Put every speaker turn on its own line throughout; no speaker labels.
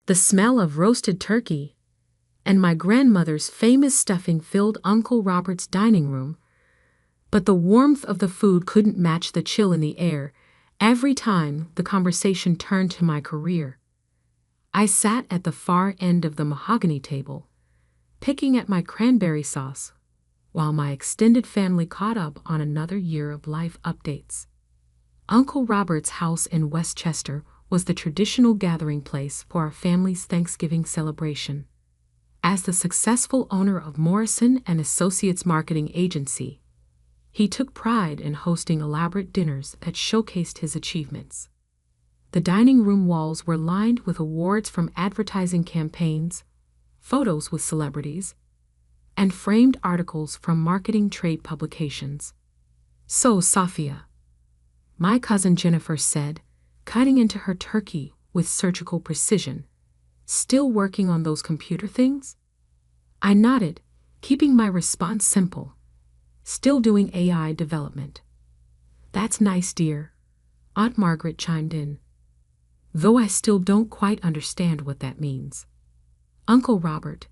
The smell of roasted turkey and my grandmother's famous stuffing filled Uncle Robert's dining room, but the warmth of the food couldn't match the chill in the air every time the conversation turned to my career. I sat at the far end of the mahogany table, picking at my cranberry sauce, while my extended family caught up on another year of life updates. Uncle Robert's house in Westchester was the traditional gathering place for our family's Thanksgiving celebration. As the successful owner of Morrison and Associates marketing agency, he took pride in hosting elaborate dinners that showcased his achievements. The dining room walls were lined with awards from advertising campaigns, photos with celebrities, and framed articles from marketing trade publications. "So, Sophia," my cousin Jennifer said, cutting into her turkey with surgical precision, "still working on those computer things?" I nodded, keeping my response simple. "Still doing AI development." "That's nice, dear," Aunt Margaret chimed in, "though I still don't quite understand what that means." Uncle Robert,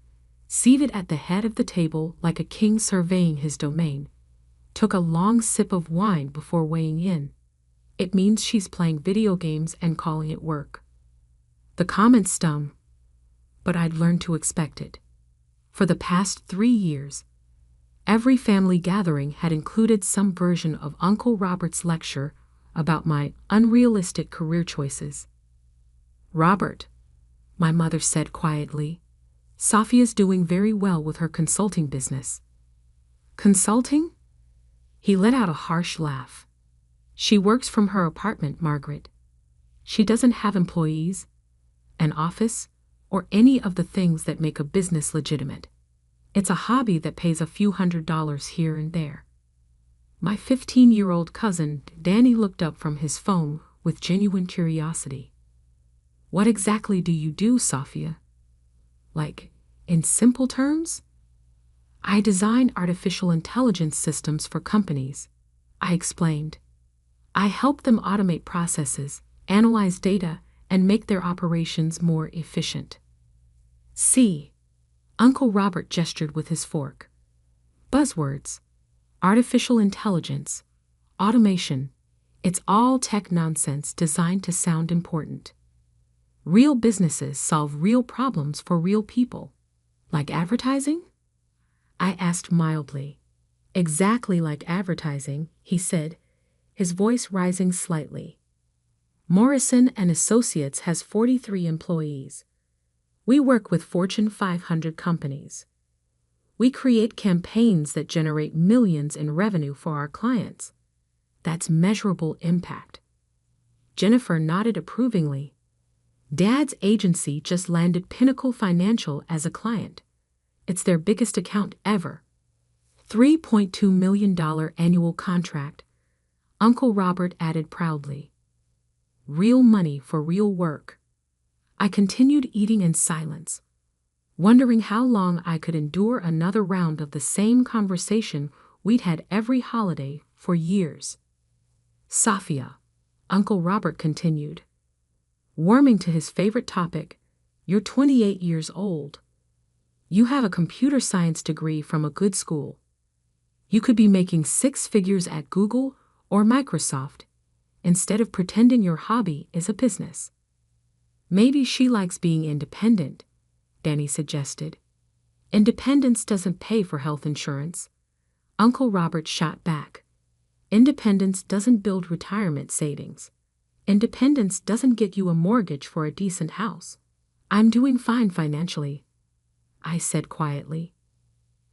seated at the head of the table like a king surveying his domain, took a long sip of wine before weighing in. "It means she's playing video games and calling it work." The comment stung, but I'd learned to expect it. For the past 3 years, every family gathering had included some version of Uncle Robert's lecture about my unrealistic career choices. "Robert," my mother said quietly, "Sophia's doing very well with her consulting business." "Consulting?" He let out a harsh laugh. "She works from her apartment, Margaret. She doesn't have employees, an office, or any of the things that make a business legitimate. It's a hobby that pays a few $100s here and there." My 15-year-old cousin, Danny, looked up from his phone with genuine curiosity. "What exactly do you do, Sophia? Like, in simple terms?" "I design artificial intelligence systems for companies," I explained. "I help them automate processes, analyze data, and make their operations more efficient." "See," Uncle Robert gestured with his fork. "Buzzwords: artificial intelligence, automation. It's all tech nonsense designed to sound important. Real businesses solve real problems for real people. Like advertising?" I asked mildly. "Exactly like advertising," he said, his voice rising slightly. "Morrison and Associates has 43 employees. We work with Fortune 500 companies. We create campaigns that generate millions in revenue for our clients. That's measurable impact." Jennifer nodded approvingly. "Dad's agency just landed Pinnacle Financial as a client. It's their biggest account ever. $3.2 million annual contract," Uncle Robert added proudly. Real money for real work. I continued eating in silence, wondering how long I could endure another round of the same conversation we'd had every holiday for years. "Sophia," Uncle Robert continued, warming to his favorite topic, "you're 28 years old. You have a computer science degree from a good school. You could be making 6 figures at Google or Microsoft instead of pretending your hobby is a business." "Maybe she likes being independent," Danny suggested. "Independence doesn't pay for health insurance," Uncle Robert shot back. "Independence doesn't build retirement savings. Independence doesn't get you a mortgage for a decent house." "I'm doing fine financially," I said quietly.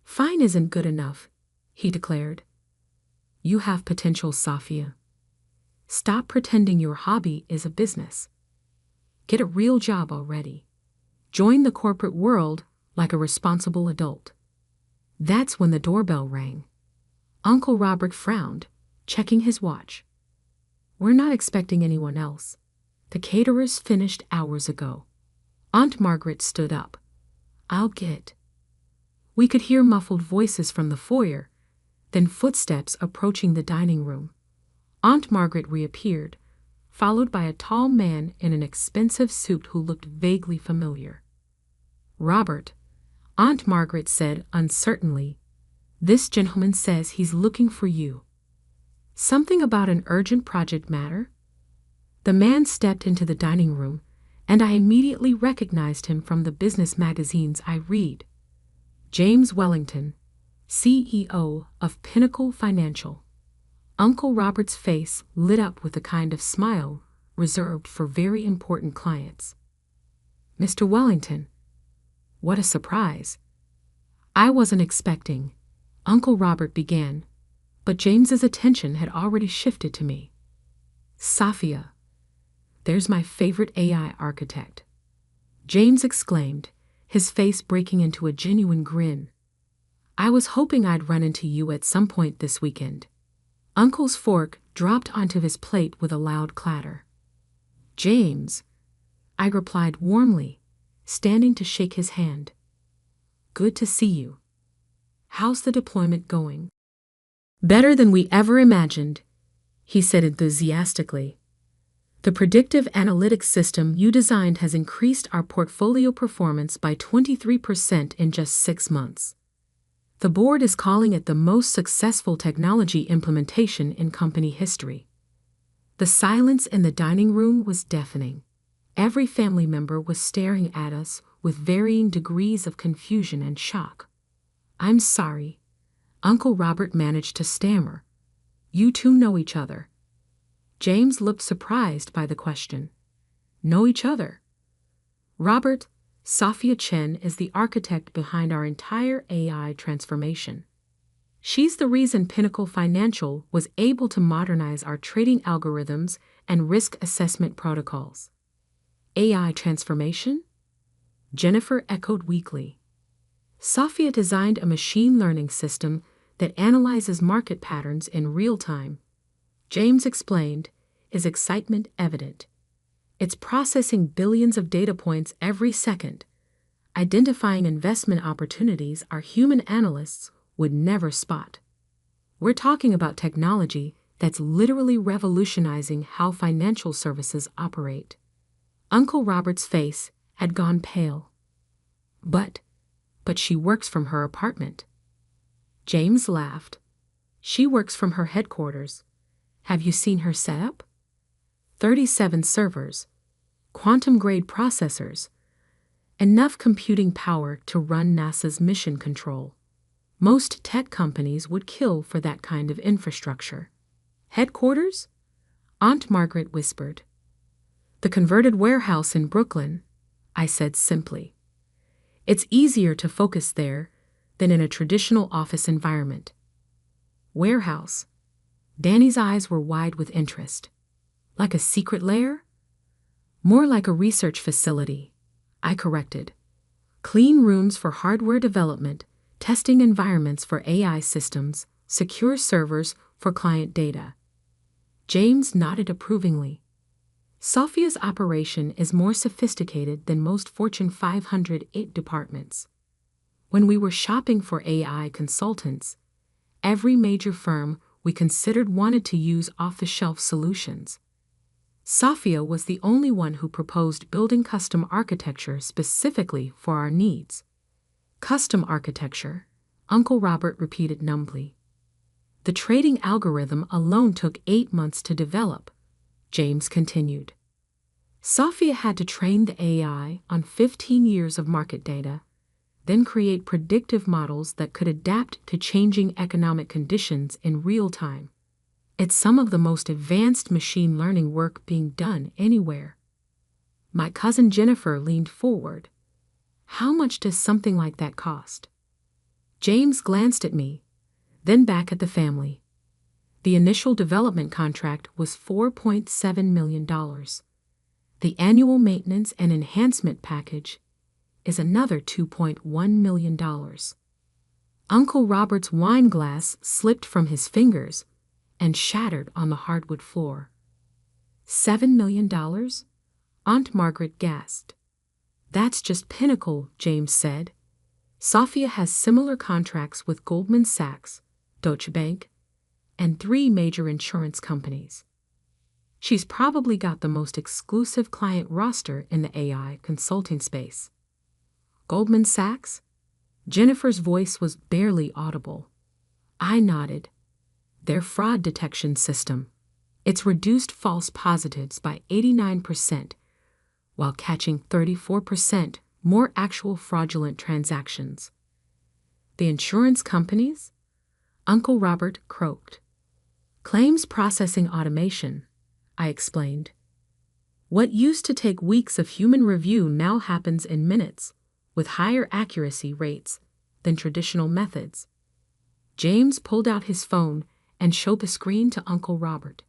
"Fine isn't good enough," he declared. "You have potential, Sophia. Stop pretending your hobby is a business. Get a real job already. Join the corporate world like a responsible adult." That's when the doorbell rang. Uncle Robert frowned, checking his watch. "We're not expecting anyone else. The caterers finished hours ago." Aunt Margaret stood up. "I'll get." We could hear muffled voices from the foyer, then footsteps approaching the dining room. Aunt Margaret reappeared, followed by a tall man in an expensive suit who looked vaguely familiar. "Robert," Aunt Margaret said uncertainly, "this gentleman says he's looking for you. Something about an urgent project matter?" The man stepped into the dining room, and I immediately recognized him from the business magazines I read. James Wellington, CEO of Pinnacle Financial. Uncle Robert's face lit up with a kind of smile reserved for very important clients. "Mr. Wellington, what a surprise. I wasn't expecting," Uncle Robert began, but James's attention had already shifted to me. "Safia, there's my favorite AI architect," James exclaimed, his face breaking into a genuine grin. "I was hoping I'd run into you at some point this weekend." Uncle's fork dropped onto his plate with a loud clatter. "James," I replied warmly, standing to shake his hand. "Good to see you. How's the deployment going?" "Better than we ever imagined," he said enthusiastically. "The predictive analytics system you designed has increased our portfolio performance by 23% in just 6 months. The board is calling it the most successful technology implementation in company history." The silence in the dining room was deafening. Every family member was staring at us with varying degrees of confusion and shock. "I'm sorry," Uncle Robert managed to stammer. "You two know each other?" James looked surprised by the question. "Know each other?" "Robert, Safia Chen is the architect behind our entire AI transformation. She's the reason Pinnacle Financial was able to modernize our trading algorithms and risk assessment protocols." "AI transformation?" Jennifer echoed weakly. "Safia designed a machine learning system that analyzes market patterns in real time," James explained, his excitement evident. "It's processing billions of data points every second, identifying investment opportunities our human analysts would never spot. We're talking about technology that's literally revolutionizing how financial services operate." Uncle Robert's face had gone pale. But she works from her apartment." James laughed. "She works from her headquarters. Have you seen her setup? 37 servers, quantum-grade processors, enough computing power to run NASA's mission control. Most tech companies would kill for that kind of infrastructure." "Headquarters?" Aunt Margaret whispered. "The converted warehouse in Brooklyn," I said simply. "It's easier to focus there than in a traditional office environment." "Warehouse?" Danny's eyes were wide with interest. "Like a secret lair?" "More like a research facility," I corrected. "Clean rooms for hardware development, testing environments for AI systems, secure servers for client data." James nodded approvingly. "Safia's operation is more sophisticated than most Fortune 500 departments. When we were shopping for AI consultants, every major firm we considered wanted to use off-the-shelf solutions. Safia was the only one who proposed building custom architecture specifically for our needs." "Custom architecture," Uncle Robert repeated numbly. "The trading algorithm alone took 8 months to develop," James continued. "Safia had to train the AI on 15 years of market data, then create predictive models that could adapt to changing economic conditions in real time. It's some of the most advanced machine learning work being done anywhere." My cousin Jennifer leaned forward. "How much does something like that cost?" James glanced at me, then back at the family. The initial development contract was $4.7 million. The annual maintenance and enhancement package is another $2.1 million. Uncle Robert's wine glass slipped from his fingers and shattered on the hardwood floor. $7 million? Aunt Margaret gasped. "That's just Pinnacle," James said. "Safia has similar contracts with Goldman Sachs, Deutsche Bank, and 3 major insurance companies." She's probably got the most exclusive client roster in the AI consulting space. Goldman Sachs? Jennifer's voice was barely audible. I nodded. Their fraud detection system. It's reduced false positives by 89%, while catching 34% more actual fraudulent transactions. The insurance companies? Uncle Robert croaked. Claims processing automation, I explained. What used to take weeks of human review now happens in minutes, with higher accuracy rates than traditional methods. James pulled out his phone and showed the screen to Uncle Robert.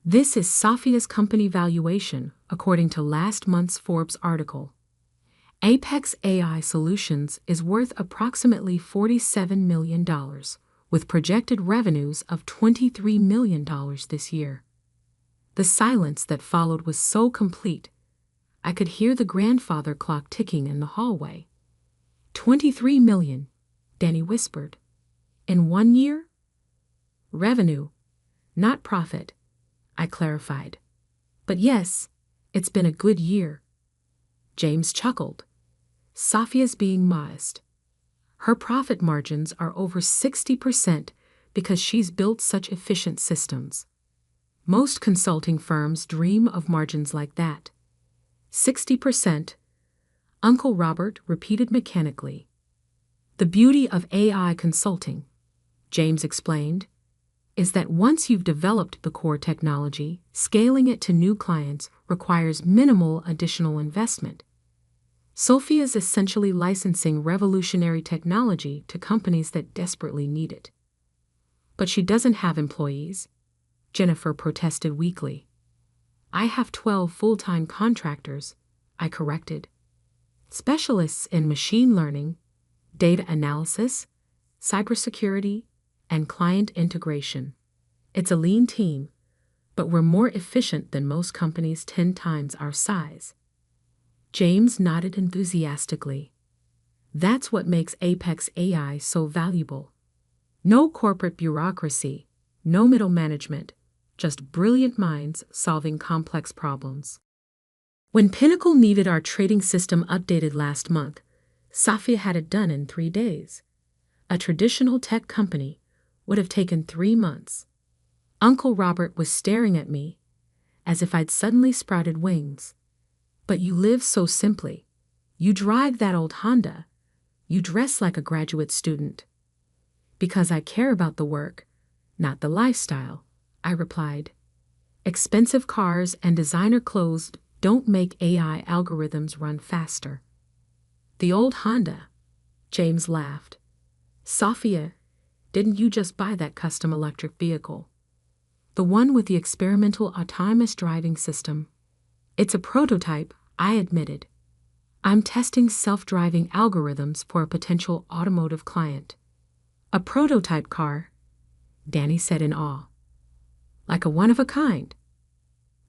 This is Sophia's company valuation, according to last month's Forbes article. Apex AI Solutions is worth approximately $47 million, with projected revenues of $23 million this year. The silence that followed was so complete, I could hear the grandfather clock ticking in the hallway. 23 million, Danny whispered. In 1 year? Revenue, not profit, I clarified. But yes, it's been a good year. James chuckled. Sophia's being modest. Her profit margins are over 60% because she's built such efficient systems. Most consulting firms dream of margins like that. 60%, Uncle Robert repeated mechanically. The beauty of AI consulting, James explained, is that once you've developed the core technology, scaling it to new clients requires minimal additional investment. Sophia's essentially licensing revolutionary technology to companies that desperately need it. But she doesn't have employees, Jennifer protested weakly. I have 12 full-time contractors, I corrected. Specialists in machine learning, data analysis, cybersecurity, and client integration. It's a lean team, but we're more efficient than most companies 10 times our size. James nodded enthusiastically. That's what makes Apex AI so valuable. No corporate bureaucracy, no middle management, just brilliant minds solving complex problems. When Pinnacle needed our trading system updated last month, Sophia had it done in 3 days. A traditional tech company would have taken 3 months. Uncle Robert was staring at me, as if I'd suddenly sprouted wings. But you live so simply. You drive that old Honda. You dress like a graduate student. Because I care about the work, not the lifestyle, I replied. Expensive cars and designer clothes don't make AI algorithms run faster. The old Honda, James laughed. Sophia, didn't you just buy that custom electric vehicle? The one with the experimental autonomous driving system. It's a prototype, I admitted. I'm testing self-driving algorithms for a potential automotive client. A prototype car, Danny said in awe. Like a one-of-a-kind.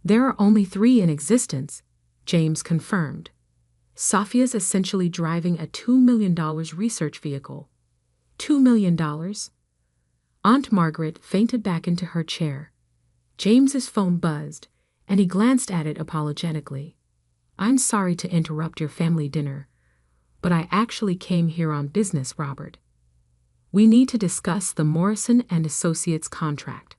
There are only 3 in existence, James confirmed. Sophia's essentially driving a $2 million research vehicle. $2 million? Aunt Margaret fainted back into her chair. James's phone buzzed, and he glanced at it apologetically. I'm sorry to interrupt your family dinner, but I actually came here on business, Robert. We need to discuss the Morrison & Associates contract.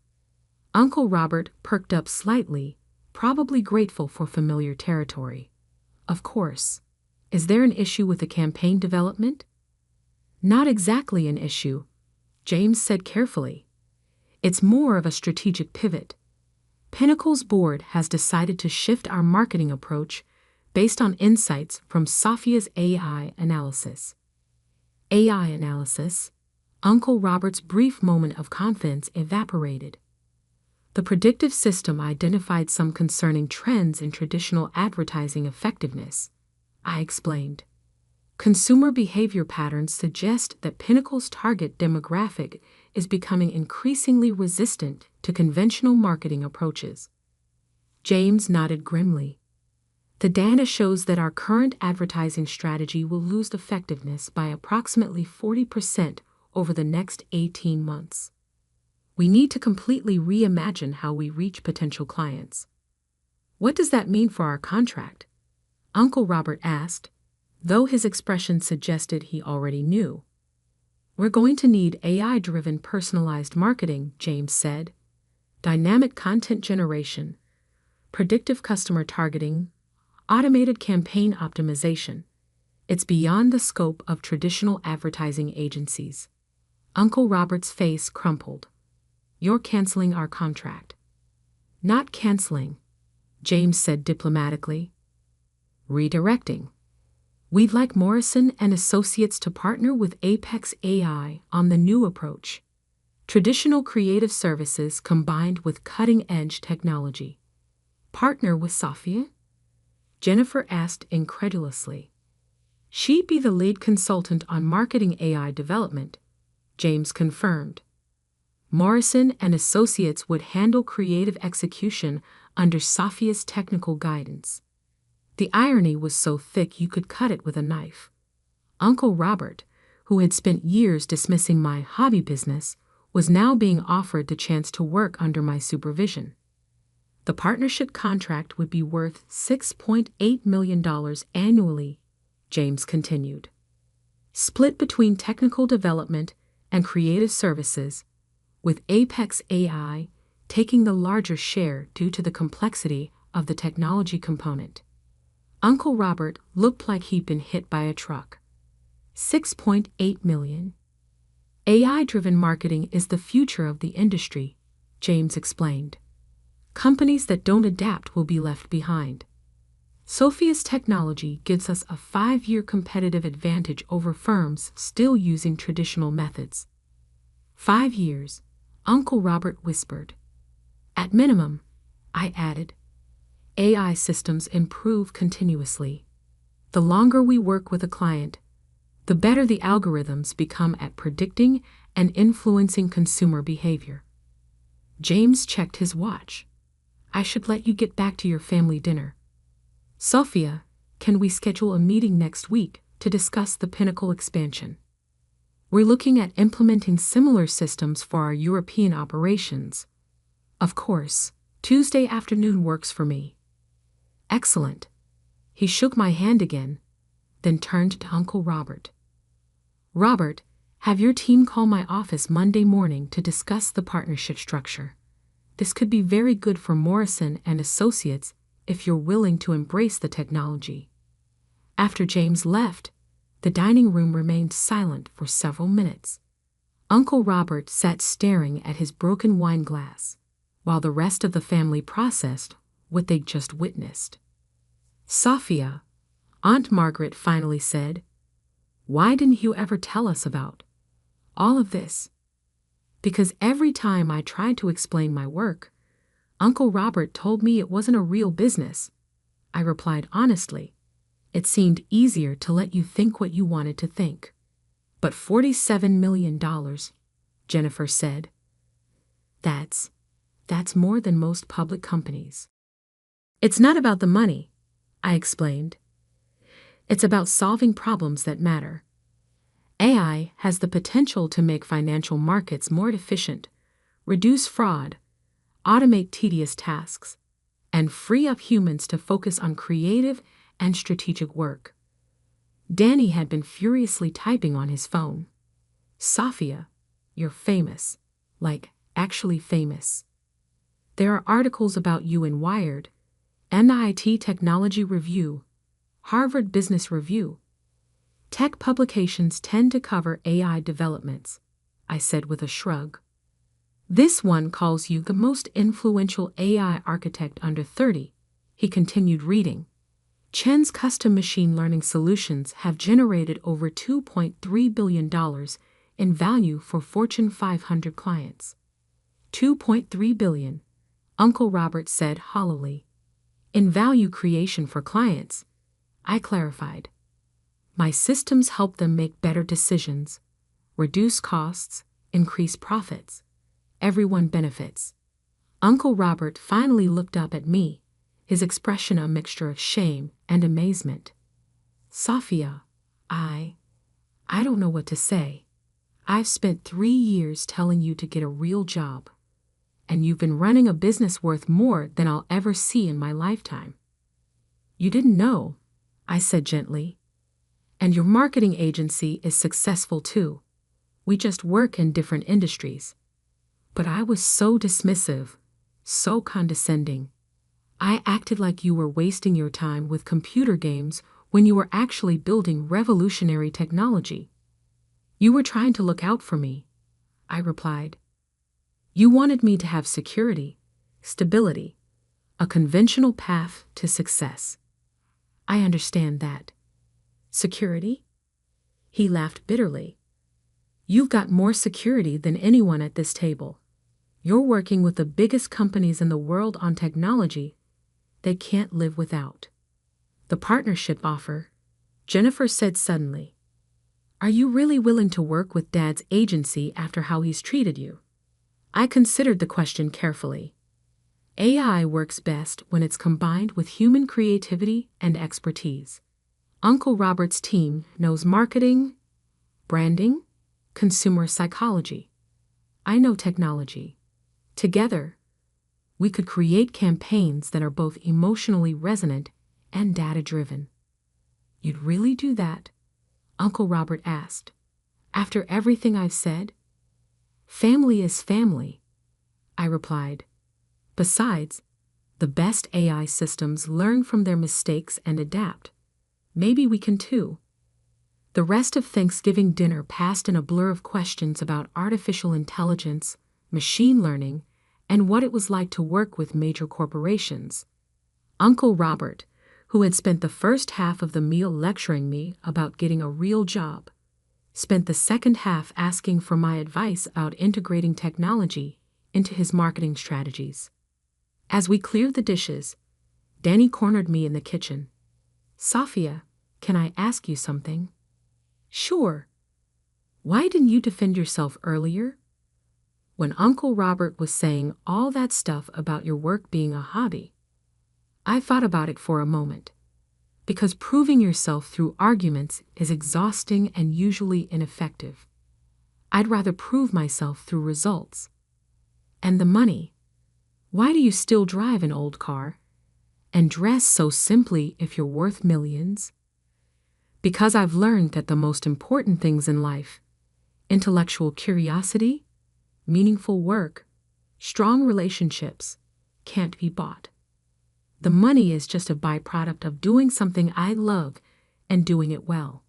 Uncle Robert perked up slightly, probably grateful for familiar territory. Of course. Is there an issue with the campaign development? Not exactly an issue, James said carefully. It's more of a strategic pivot. Pinnacle's board has decided to shift our marketing approach based on insights from Sophia's AI analysis. AI analysis? Uncle Robert's brief moment of confidence evaporated. The predictive system identified some concerning trends in traditional advertising effectiveness, I explained. Consumer behavior patterns suggest that Pinnacle's target demographic is becoming increasingly resistant to conventional marketing approaches. James nodded grimly. The data shows that our current advertising strategy will lose effectiveness by approximately 40% over the next 18 months. We need to completely reimagine how we reach potential clients. What does that mean for our contract? Uncle Robert asked, though his expression suggested he already knew. We're going to need AI-driven personalized marketing, James said. Dynamic content generation, predictive customer targeting, automated campaign optimization. It's beyond the scope of traditional advertising agencies. Uncle Robert's face crumpled. You're canceling our contract. Not canceling, James said diplomatically. Redirecting. We'd like Morrison and Associates to partner with Apex AI on the new approach. Traditional creative services combined with cutting-edge technology. Partner with Sophia? Jennifer asked incredulously. She'd be the lead consultant on marketing AI development, James confirmed. Morrison and Associates would handle creative execution under Sophia's technical guidance. The irony was so thick you could cut it with a knife. Uncle Robert, who had spent years dismissing my hobby business, was now being offered the chance to work under my supervision. The partnership contract would be worth $6.8 million annually, James continued. Split between technical development and creative services, with Apex AI taking the larger share due to the complexity of the technology component. Uncle Robert looked like he'd been hit by a truck. $6.8 million. AI-driven marketing is the future of the industry, James explained. Companies that don't adapt will be left behind. Sophia's technology gives us a 5-year competitive advantage over firms still using traditional methods. 5 years, Uncle Robert whispered. At minimum, I added. AI systems improve continuously. The longer we work with a client, the better the algorithms become at predicting and influencing consumer behavior. James checked his watch. I should let you get back to your family dinner. Sophia, can we schedule a meeting next week to discuss the Pinnacle expansion? We're looking at implementing similar systems for our European operations. Of course, Tuesday afternoon works for me. Excellent. He shook my hand again, then turned to Uncle Robert. Robert, have your team call my office Monday morning to discuss the partnership structure. This could be very good for Morrison and Associates if you're willing to embrace the technology. After James left, the dining room remained silent for several minutes. Uncle Robert sat staring at his broken wine glass, while the rest of the family processed what they'd just witnessed. Sophia, Aunt Margaret finally said, why didn't you ever tell us about all of this? Because every time I tried to explain my work, Uncle Robert told me it wasn't a real business. I replied honestly. It seemed easier to let you think what you wanted to think. But $47 million, Jennifer said. That's more than most public companies. It's not about the money, I explained. It's about solving problems that matter. AI has the potential to make financial markets more efficient, reduce fraud, automate tedious tasks, and free up humans to focus on creative and strategic work. Danny had been furiously typing on his phone. Sophia, you're famous, like actually famous. There are articles about you in Wired, NIT Technology Review, Harvard Business Review. Tech publications tend to cover AI developments, I said with a shrug. This one calls you the most influential AI architect under 30, he continued reading. Chen's custom machine learning solutions have generated over $2.3 billion in value for Fortune 500 clients. $2.3 billion, Uncle Robert said hollowly. In value creation for clients, I clarified. My systems help them make better decisions, reduce costs, increase profits. Everyone benefits. Uncle Robert finally looked up at me, his expression a mixture of shame and amazement. Sophia, I don't know what to say. I've spent 3 years telling you to get a real job, and you've been running a business worth more than I'll ever see in my lifetime. You didn't know, I said gently. And your marketing agency is successful too. We just work in different industries. But I was so dismissive, so condescending. I acted like you were wasting your time with computer games when you were actually building revolutionary technology. You were trying to look out for me, I replied. You wanted me to have security, stability, a conventional path to success. I understand that. Security? He laughed bitterly. You've got more security than anyone at this table. You're working with the biggest companies in the world on technology they can't live without. The partnership offer, Jennifer said suddenly. Are you really willing to work with Dad's agency after how he's treated you? I considered the question carefully. AI works best when it's combined with human creativity and expertise. Uncle Robert's team knows marketing, branding, consumer psychology. I know technology. Together, we could create campaigns that are both emotionally resonant and data-driven. You'd really do that? Uncle Robert asked. After everything I've said? Family is family, I replied. Besides, the best AI systems learn from their mistakes and adapt. Maybe we can too. The rest of Thanksgiving dinner passed in a blur of questions about artificial intelligence, machine learning, and what it was like to work with major corporations. Uncle Robert, who had spent the first half of the meal lecturing me about getting a real job, spent the second half asking for my advice about integrating technology into his marketing strategies. As we cleared the dishes, Danny cornered me in the kitchen. Safia, can I ask you something? Sure. Why didn't you defend yourself earlier? When Uncle Robert was saying all that stuff about your work being a hobby, I thought about it for a moment. Because proving yourself through arguments is exhausting and usually ineffective. I'd rather prove myself through results. And the money. Why do you still drive an old car and dress so simply if you're worth millions? Because I've learned that the most important things in life, intellectual curiosity, meaningful work, strong relationships, can't be bought. The money is just a byproduct of doing something I love and doing it well.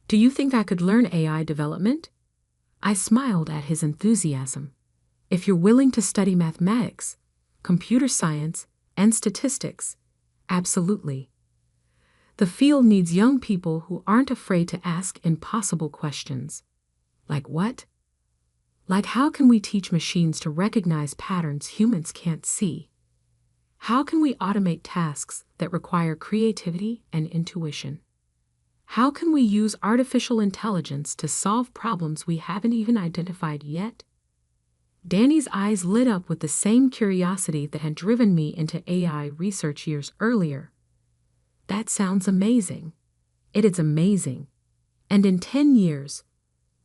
Do you think I could learn AI development? I smiled at his enthusiasm. If you're willing to study mathematics, computer science, and statistics, absolutely. The field needs young people who aren't afraid to ask impossible questions. Like what? Like how can we teach machines to recognize patterns humans can't see? How can we automate tasks that require creativity and intuition? How can we use artificial intelligence to solve problems we haven't even identified yet? Danny's eyes lit up with the same curiosity that had driven me into AI research years earlier. That sounds amazing. It is amazing. And in 10 years,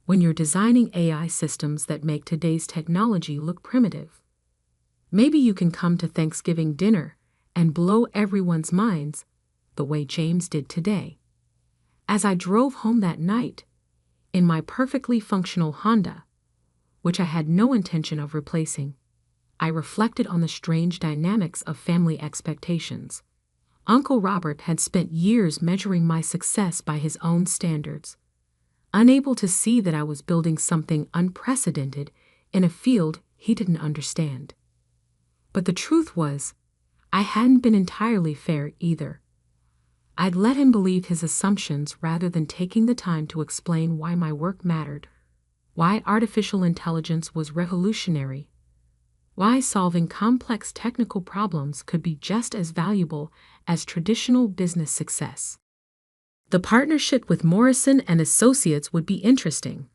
when you're designing AI systems that make today's technology look primitive, maybe you can come to Thanksgiving dinner and blow everyone's minds the way James did today. As I drove home that night, in my perfectly functional Honda, which I had no intention of replacing, I reflected on the strange dynamics of family expectations. Uncle Robert had spent years measuring my success by his own standards, unable to see that I was building something unprecedented in a field he didn't understand. But the truth was, I hadn't been entirely fair either. I'd let him believe his assumptions rather than taking the time to explain why my work mattered, why artificial intelligence was revolutionary, why solving complex technical problems could be just as valuable as traditional business success. The partnership with Morrison and Associates would be interesting.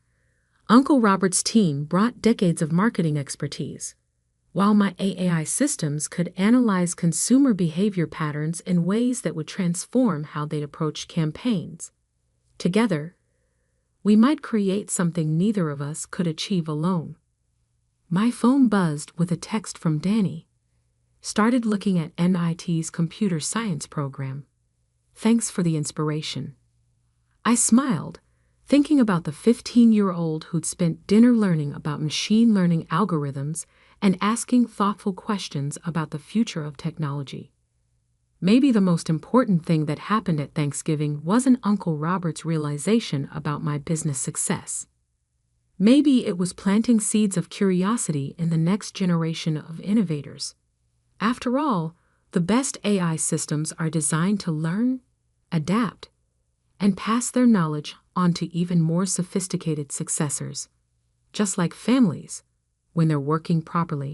Uncle Robert's team brought decades of marketing expertise, while my AI systems could analyze consumer behavior patterns in ways that would transform how they'd approach campaigns. Together, we might create something neither of us could achieve alone. My phone buzzed with a text from Danny. Started looking at MIT's computer science program. Thanks for the inspiration. I smiled, thinking about the 15-year-old who'd spent dinner learning about machine learning algorithms and asking thoughtful questions about the future of technology. Maybe the most important thing that happened at Thanksgiving wasn't Uncle Robert's realization about my business success. Maybe it was planting seeds of curiosity in the next generation of innovators. After all, the best AI systems are designed to learn, adapt, and pass their knowledge on to even more sophisticated successors, just like families when they're working properly.